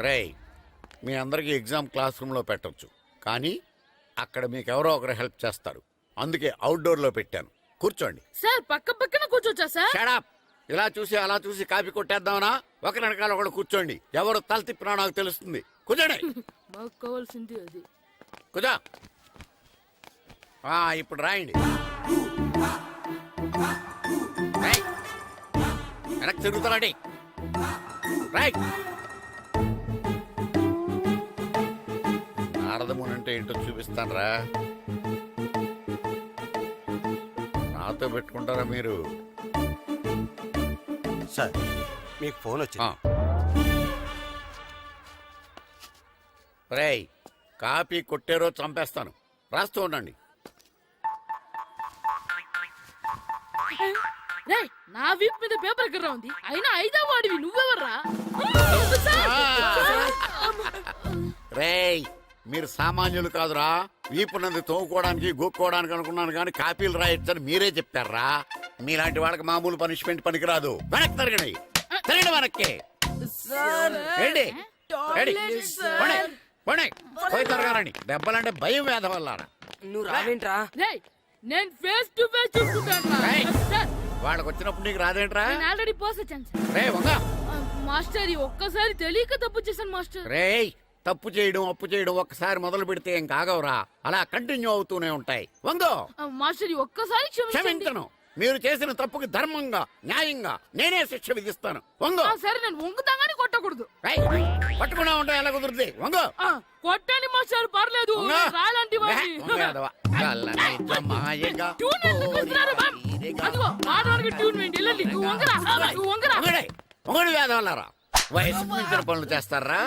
రేయ్, మీ అందరికీ ఎగ్జామ్ క్లాస్ రూమ్ లో పెట్టొచ్చు, కానీ అక్కడ మీకు ఎవరో ఒకరు హెల్ప్ చేస్తారు. అందుకే అవుట్డోర్ లో పెట్టాను. కూర్చోండి. సార్ పక్క పక్కన కూర్చోచ్చా సార్? Shut up. ఇలా చూసి అలా చూసి కాపీ కొట్టేద్దామనా? ఒకరి వెనకాల ఒకడు కూర్చోండి. ఎవరు తల తిప్పినా నాకు తెలుస్తుంది. కూర్చోండి. మాకు కావాల్సింది అది. కూర్చో. ఇప్పుడు రాయండి. వెనక్కి తిరుగుతారండి. రైట్. నారదముని అంటే ఏంటో చూపిస్తానరా. నాతో పెట్టుకుంటారా మీరు? సార్ మీకు ఫోన్ వచ్చింది. రేయ్, కాపీ కొట్టారో చంపేస్తాను. రాస్తూ ఉండండి. రేయ్, నా వీప్ మీద పేపర్ ఎక్కడ ఉంది? అయినా ఐదో వాడివి నువ్వెవర్రా? రేయ్, మీరు సామాన్యులు కాదురా. వీపునంది తోముకోవడానికి గోక్కోవడానికి అనుకున్నాను కానీ కాపీలు రాయొచ్చని మీరే చెప్పారా. మీలాంటి వాళ్ళకి మామూలు పనిష్మెంట్ పనికిరాదు. వెనక్కి తిరగండి, తిరగండి వెనక్కి. ఏంటి? పోయి తిరగారండి. దెబ్బలంటే భయం వేద వల్ల. నువ్వు రావేంట్రా? రేయ్, నేను ఫేస్ టు ఫేస్ చూసుకుంటాను. వాళ్ళకి వచ్చినప్పుడు నీకు రాదేంట్రా? నేను ఆల్రెడీ పోస్ వచ్చాను సార్. రే వంగా. మాస్టర్, ఈ ఒక్కసారి తెలియక తప్పు చేశాను మాస్టర్. రేయ్, తప్పు చేయడం అప్పు చేయడం ఒక్కసారి మొదలు పెడితే ఏం కాగవరా. అలా కంటిన్యూ అవుతూనే ఉంటాయి. వంగో. మాస్టర్, ఈ ఒక్కసారి క్షమించను. మీరు చేసిన తప్పుకి ధర్మంగా న్యాయంగా నేనే శిక్ష విధిస్తాను. వంగో. సరే, నేను వంగుతాగాని కొట్టకూడదు. పట్టుకున్నా ఉంటా ఎలా కుదురుతుంది. వంగో. కొట్టండి మాస్టర్, పర్లేదు. రాలాంటి వేదవల్లారా, వయసు మించిన పనులు చేస్తారా?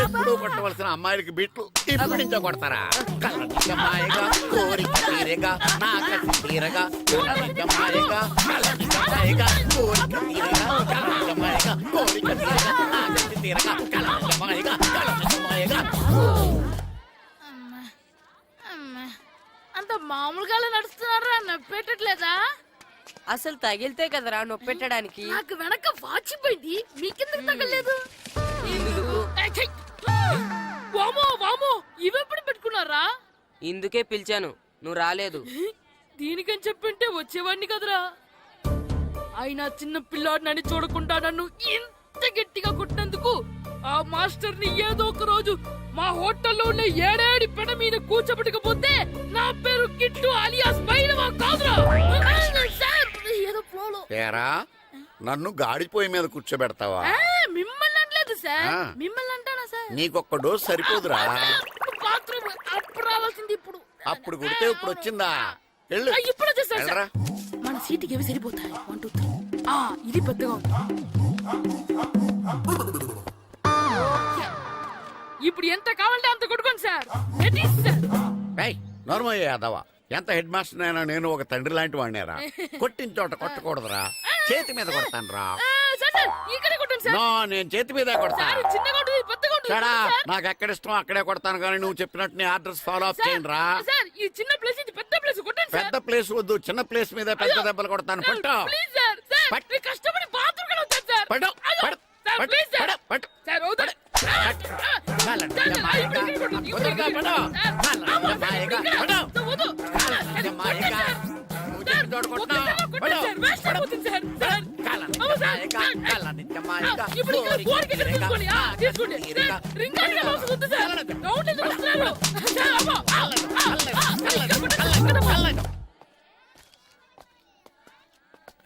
ఎప్పుడు కొట్టవలసిన అమ్మాయిలకి బిట్లు ఇప్పుడు నుంచో కొడతారా? కలనిజమాయగా కోరిక తీరగా నా కసి తీరగా కలనిజమాయగా కలనిజమాయగా కోరిక తీరగా కలనిజమాయగా కోరిక తీరగా నా కసి తీరగా కలనిజమాయగా కలనిజమాయగా. అంత మామూలుగా నడుస్తున్నారా? నొప్పెట్టట్లేదా? అసలు తగిలితే కదరా నొప్పెట్టడానికి. నాకు వెనక వాచిపోయింది, మీకెందుకు తగలేదు? వామో వామో, ఇవెప్పుడు పెట్టుకున్నారా? ఇందుకే పిలిచాను, నువ్వు రాలేదు. దీనికని చెప్పింటే వచ్చేవాడిని కదరా. అయినా చిన్న పిల్లాడినని చూడకుండా నన్ను ఇంత గట్టిగా కొట్టినందుకు ఆ మాస్టర్ ని ఏదో ఒక రోజు మా హోటల్లో ఉన్న ఏడేడి పెడ మీద కూర్చోబెట్టకపోతే నా పేరు కిట్టు అలియాస్ బైరవా కాదురా. ఏదో ఫ్లోలో. ఏరా, నన్ను గాడిపోయి మీద కూర్చోబెడతావా? మిమ్మల్ని అనలేదు సార్, మిమ్మల్ని అంటానా సార్? నీకొక్క డోస్ సరిపోదురా. బాత్రూమ్ అప్పుడు రావాల్సింది ఇప్పుడు. అప్పుడు కుడితే ఇప్పుడు వచ్చిందా? వెళ్ళు. ఇప్పుడు వచ్చేసారు సార్. మన సీటుకి ఏవి సరిపోతాయి? 1 2 3. ఇది పెద్దగా ఉంది. ఇప్పుడు ఎంత కావాలంటే అంత కొట్టుకోండి సార్. నోర్మయ్య యాదవ, ఎంత హెడ్ మాస్టర్ అయినా నేను ఒక తండ్రి లాంటి వాడినేరా. కొట్టిన చోట కొట్టకూడదురా, చేతి మీద కొడతాను రా. నో, నేను చేతి మీద కొడతాను. నాకు ఎక్కడ ఇష్టం అక్కడే కొడతాను, కానీ నువ్వు చెప్పినట్టు నీ ఆర్డర్స్ ఫాలో అప్ చేయండి రా. పెద్ద ప్లేస్ వద్దు, చిన్న ప్లేస్ మీద పెద్ద దెబ్బలు కొడతాను. పట్టు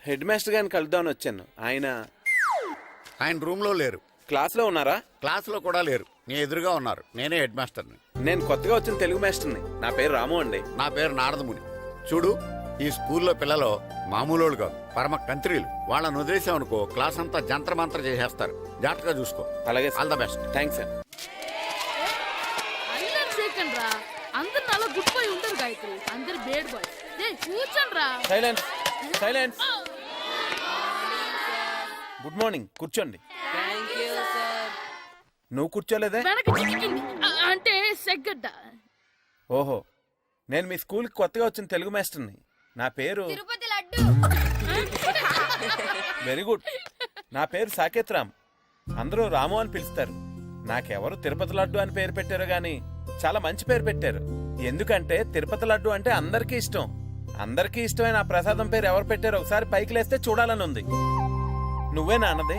హెడ్ మాస్టర్ గారిని కలుద్దామని వచ్చాను. ఆయన రూమ్ లో లేరు. క్లాస్ లో ఉన్నారా? క్లాస్ లో కూడా లేరు, నీ ఎదురుగా ఉన్నారు. నేనే హెడ్ మాస్టర్ని. నేను కొత్తగా వచ్చిన తెలుగు మాస్టర్ని. నా పేరు రాము అండి. నా పేరు నారదముని. చూడు, ఈ స్కూల్లో పిల్లలు మామూలు కాదు, పరమ కంత్రీలు. వాళ్ళని వదిలేసామనుకో క్లాస్ అంతా జంత్ర మంత్ర చేసేస్తారు. జాగ్రత్తగా చూసుకో. అలాగే, all the best. Thanks sir. అందరు అలా గుడ్ బాయ్ ఉంటారు గాయత్రి, అందరు బేడ్ బాయ్. కూర్చోండి రా. Silence, silence. గుడ్ మార్నింగ్, కూర్చోండి. నువ్వు కూర్చోలేదే? అంటే సెగ్గడ్డ. ఓహో, నేను మీ స్కూల్ కి కొత్తగా వచ్చిన తెలుగు మాస్టర్ని. నా పేరు వెరీ గుడ్. నా పేరు సాకేత్ రామ్. అందరూ రాము అని పిలుస్తారు. నాకెవరు తిరుపతి లడ్డు అని పేరు పెట్టారు గాని చాలా మంచి పేరు పెట్టారు. ఎందుకంటే తిరుపతి లడ్డు అంటే అందరికీ ఇష్టం. అందరికీ ఇష్టమైన ఆ ప్రసాదం పేరు ఎవరు పెట్టారో ఒకసారి పైకి లేస్తే చూడాలని ఉంది. నువ్వేనా అన్నది?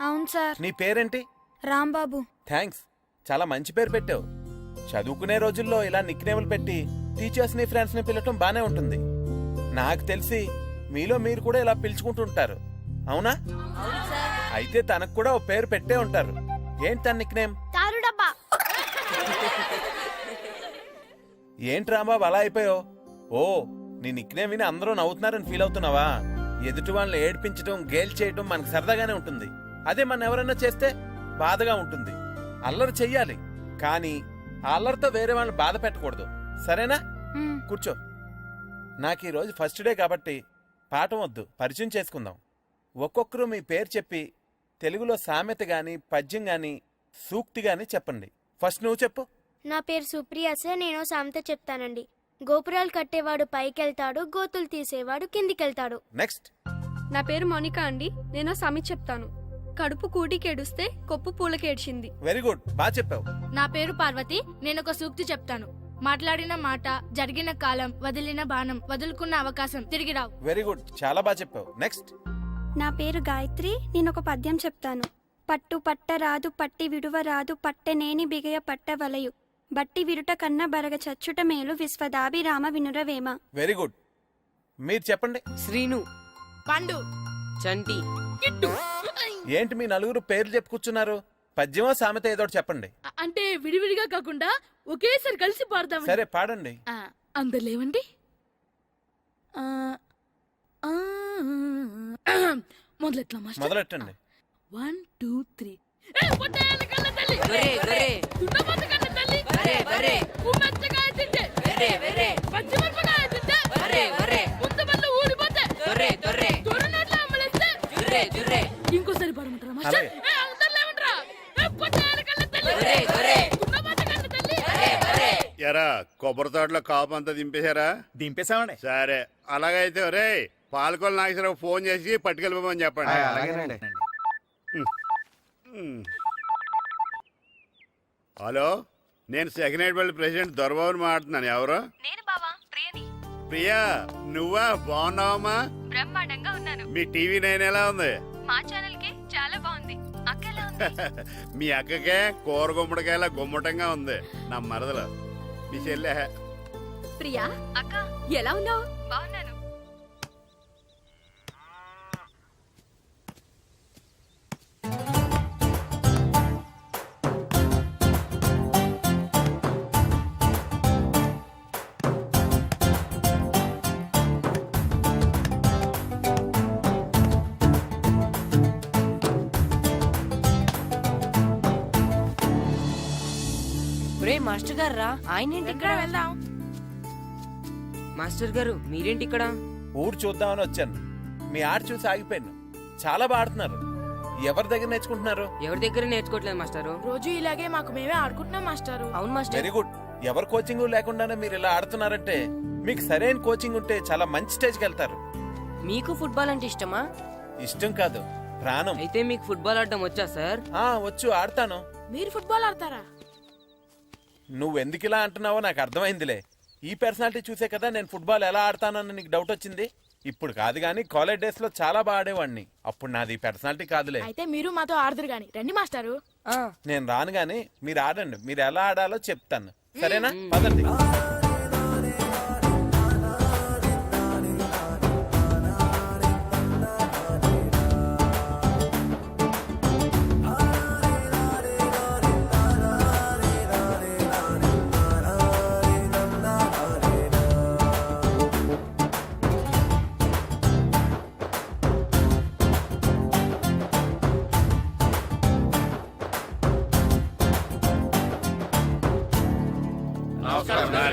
అవును సార్. నీ పేరేంటి? రాంబాబు. థ్యాంక్స్, చాలా మంచి పేరు పెట్టావు. చదువుకునే రోజుల్లో ఇలా నిక్నేములు పెట్టి టీచర్స్ ని ఫ్రెండ్స్ ని పిలవటం బానే ఉంటుంది. నాకు తెలిసి మీలో మీరు కూడా ఇలా పిలుచుకుంటుంటారు, అవునా? అయితే తనకు కూడా ఓ పేరు పెట్టే ఉంటారు. ఏంటి తన నిక్నేమ్? ఏంటి రాంబాబు అలా అయిపోయావు? ఓ, నీ నిక్నేమ్ విని అందరూ నవ్వుతున్నారని ఫీల్ అవుతున్నావా? ఎదుటి వాళ్ళని ఏడ్పించడం, గేల్ చేయడం మనకు సరదాగానే ఉంటుంది. అదే మన ఎవరైనా చేస్తే బాధగా ఉంటుంది. అల్లరి చెయ్యాలి, కానీ ఆ అల్లరితో వేరే వాళ్ళని బాధ పెట్టకూడదు. సరేనా? కూర్చో. నాకు ఈరోజు ఫస్ట్ డే కాబట్టి పాఠం వద్దు, పరిచయం చేసుకుందాం. ఒక్కొక్కరు మీ పేరు చెప్పి తెలుగులో సామెత గాని, పద్యం గాని, సూక్తి గాని చెప్పండి. ఫస్ట్ నువ్వు చెప్పు. నా పేరు సుప్రియ సార్. నేను సామెత చెప్తానండి. గోపురాలు కట్టేవాడు పైకెళ్తాడు, గోతులు తీసేవాడు కిందికెళ్తాడు. నెక్స్ట్. నా పేరు మోనికా అండి. నేను సామెత చెప్తాను. కడుపు కూటికేడుస్తే కొప్పు పూలకేడ్చింది. వెరీ గుడ్, బాగా చెప్పావు. నా పేరు పార్వతి. నేను ఒక సూక్తి చెప్తాను. మాట్లాడిన మాట, జరిగిన కాలం, వదిలిన బాణం, వదులుకున్న అవకాశం తిరిగి రావు. వెరీ గుడ్, చాలా బాగా చెప్పావు. నెక్స్ట్. నా పేరు గాయత్రి. నేను ఒక పద్యం చెప్తాను. పట్టు పట్టరాదు, పట్టి విడువరాదు, పట్టెనేని బిగయ పట్టవలయు, బట్టి విరుట కన్న బరగ చచ్చుట మేలు, విశ్వదాభిరామ వినురవేమ. Very good. మీరు చెప్పండి. శ్రీను, పండు, చంటి, ఏంటి మీ నలుగురు పేర్లు చెప్పు కూర్చున్నారు? పద్యమో సామెత ఏదో ఒకటి చెప్పండి. అంటే విడివిడిగా కాకుండా ఒకేసారి కలిసి పాడదాం. సరే, పాడండి. అందరు లేవండి. మొదలెట్లా మాస్టర్? మొదలెట్టండి. 1 2 3. ఇంకోసారి పాడమంటారా మాస్టర్? ఎరా కొబ్బరి తోటలో కాపు అంతా దింపేశారా? దింపేశామండి. సరే, అలాగైతే రే పాలకొల నాగేశ్వరరావు ఫోన్ చేసి పట్టుకెళ్ళిపోమని చెప్పండి. అలాగేనండి. హలో, నేను సెకండ్ హ్యాండ్ పల్లి ప్రెసిడెంట్ దొరబాబుని మాట్లాడుతున్నాను. ఎవరు? నేను బావా ప్రియని. ప్రియా, నువ్వా? బాగున్నావమ్మా? బ్రహ్మాండంగా ఉన్నాను. మీ టీవీ 9 ఎలా ఉంది? మా ఛానల్ కి చాలా బాగుంది. అక్క ఎలా ఉంది? మీ అక్కకే కూర గుమ్మడికాయలా గుమ్మటంగా ఉంది. నా మరదలు మీ చెల్లె. ప్రియా అక్క ఎలా ఉన్నావు? బాగున్నాను. మాస్టర్ గారు రా. ఆయన ఏంటి ఇక్కడ? వెళ్దాం. మాస్టర్ గారు మీరేంటి ఇక్కడ? ఊరు చూద్దామని వచ్చాను. మీ ఆట చూసి ఆగిపోయాను. చాలా బాడుతున్నారు. ఎవరి దగ్గర నేర్చుకుంటున్నారు? ఎవరి దగ్గర నేర్చుకోవట్లేదు మాస్టారు. రోజు ఇలాగే మాకు మేమే ఆడుకుంటున్నాం మాస్టారు. అవును మాస్టర్. Very good. ఎవరి కోచింగ్ లేకుండానే మీరు ఇలా ఆడుతున్నారంటే మీకు సరైన కోచింగ్ ఉంటే చాలా మంచి స్టేజ్కి వెళ్తారు. మీకు ఫుట్బాల్ అంటే ఇష్టమా? ఇష్టం కాదు, ప్రాణం. అయితే మీకు ఫుట్బాల్ ఆడడం వచ్చా సార్? వచ్చు, ఆడతాను. మీరు ఫుట్బాల్ ఆడతారా? నువ్వెందుకు ఇలా అంటున్నావో నాకు అర్థమైందిలే. ఈ పర్సనాలిటీ చూసే కదా నేను ఫుట్బాల్ ఎలా ఆడతానని నీకు డౌట్ వచ్చింది. ఇప్పుడు కాదు గానీ కాలేజ్ డేస్ లో చాలా బాగా ఆడేవాడిని. అప్పుడు నాది పర్సనాలిటీ కాదులే. అయితే మీరు మాతో ఆడదురు గాని రండి మాస్టారు. నేను రాను గానీ మీరు ఆడండి. మీరు ఎలా ఆడాలో చెప్తాను, సరేనా? పదండి.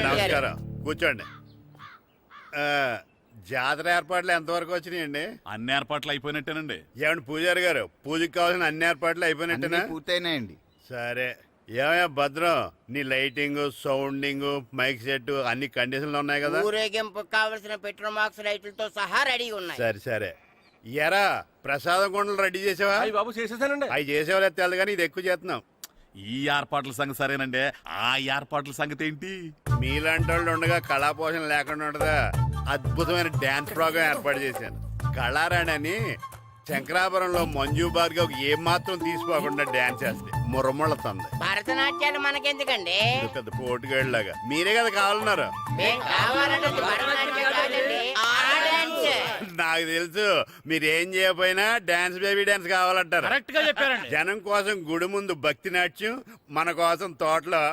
నమస్కారం, కూర్చోండి. జాతర ఏర్పాట్లు ఎంతవరకు వచ్చినాయండి? అన్ని ఏర్పాట్లు అయిపోయినట్టేనండి. ఏమండి పూజారి గారు, పూజకి కావాల్సిన అన్ని ఏర్పాట్లు అయిపోయినట్టేనా? పూర్తయినాయండి. సరే, ఏమయ్యా భద్రం, నీ లైటింగ్, సౌండింగ్, మైక్ సెట్ అన్ని కండిషన్లు ఉన్నాయి కదా? ఊరేగింపు కావలసిన పెట్రోల్ మార్క్స్ లైట్లతో సహా రెడీ ఉన్నాయి. సరే సరే. ఎరా ప్రసాదం కొండలు రెడీ చేసావా? బాబు చేసేసానండి. అవి చేసేవాళ్ళు తెలదు కానీ ఇది ఎక్కువ చేస్తున్నాం. ఈ ఏర్పాట్ల సంగతి సరేనండి, ఆ ఏర్పాట్ల సంగతి ఏంటి? మీలాంటి వాళ్ళు ఉండగా కళాపోషణ లేకుండా ఉండదా? అద్భుతమైన డాన్స్ ప్రోగ్రాం ఏర్పాటు చేశాను. కళారాణి అని శంకరాపురంలో మంజు భార్గవ్ ఏం మాత్రం తీసుకోకుండా డాన్స్ చేస్తే మురముళ్ళతుంది. భరతనాట్యాలు మనకెందుకండి? పెద్ద పోటుగాళ్ళలాగా మీరే కదా కావాలన్నారు. నాకు తెలుసు మీరేం చేయకపోయినా డాన్స్ బేబీ డాన్స్ కావాలంటారు. కరెక్ట్ గా చెప్పారండి. జనం కోసం గుడి ముందు భక్తి నాట్యం, మన కోసం తోటలో